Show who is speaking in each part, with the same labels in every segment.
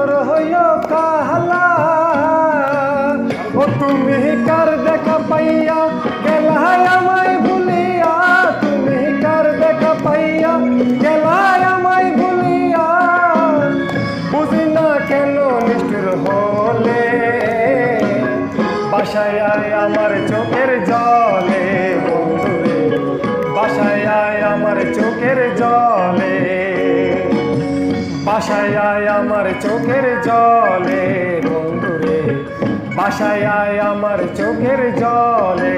Speaker 1: অন্তর হইল কাহালা। ও তুমি কার দেখা পাইয়া গেলাই আমায় ভুলিয়া, তুমি কার দেখা পাইয়া গেলাই আমায় ভুলিয়া, বুঝি না কেন নিষ্ঠুর হলে বাসায় আয় আমার চোখের জলে বন্ধুরে, বাসায় আয় আমার চোখের জলে, বাসায় আয় আমার চোখের জলে বন্ধুরে, বাসায় আয় আমার চোখের জলে।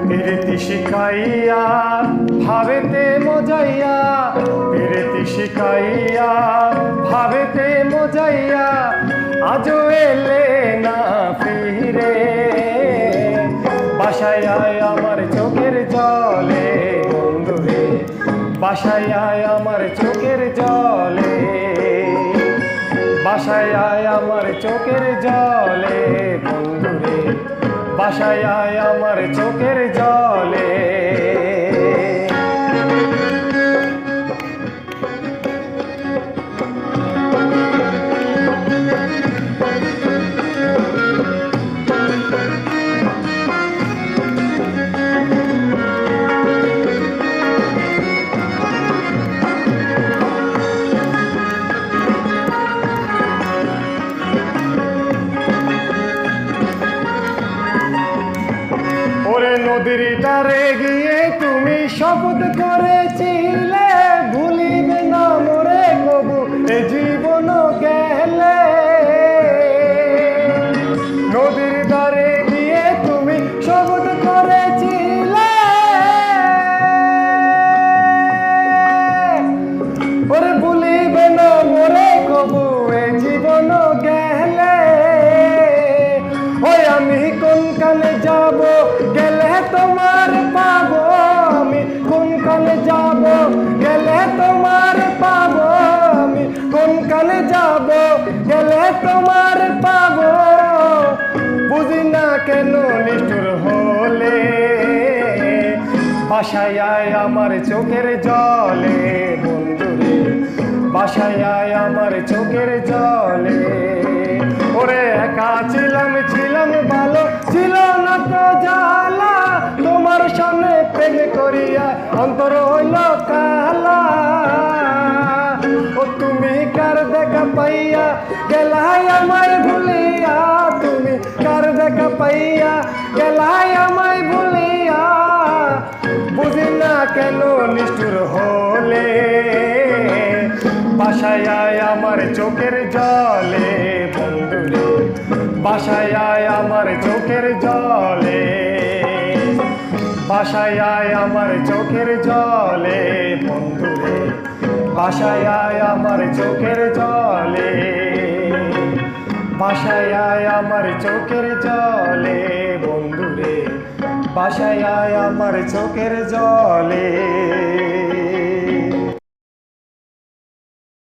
Speaker 1: প্রীতি শিখাইয়া ভাবেতে মজাইয়া, প্রীতি শিখাইয়া ভাবেতে মজাইয়া, আজও এলে না ফিরে, বাসায় আয় আমার চোখের জলে বন্ধুরে, বাসায় আয় আমার চোখের জলে, বাসায় আয় আমার চোখের জলে বন্ধুরে, বাসায় আয় আমার চোখের জলে। ওরে নদীর ধারে গিয়ে তুমি শপথ করেছিলে, ভুলিবে না মোরে কবু এ জীবন গেলে। নদীর ধারে গিয়ে তুমি শপথ করেছিলে, ওরে ভুলিবে না মোরে কবু এ জীবন গেলে। ওই আমি কোন কালে যাব গেলে তোমার পাবো, আমি কোন কালে যাব গেলে তোমার পাবো, আমি কোন কালে যাব গেলে তোমার পাবো, বুঝি না কেন নিষ্ঠুর হলে বাসায় আয় আমার চোখের জলে বন্ধুরে, বাসায় আয় আমার চোখের জলে। ওরে একা ছিলাম ছিলাম ভালো, ছিল না তো জ্বালা, তোমার সামনে প্রেম করিয়া অন্তর হইল কালা। ও তুমি কার দেখা পাইয়া গেলাই আমায় ভুলিয়া, তুমি কার দেখা পাইয়া গেলাই আমায় ভুলিয়া, বুঝি না কেন নিষ্ঠুর হলে বাসায় আয় আমার চোখের জলে বন্ধুরে, বাসায় আয় আমার চোখের জলে, বাসায় আয় আমার চোখের জলে বন্ধুরে, বাসায় আয় আমার চোখের জলে, বাসায় আয় আমার চোখের জলে বন্ধুরে, বাসায় আয় আমার চোখের জলে।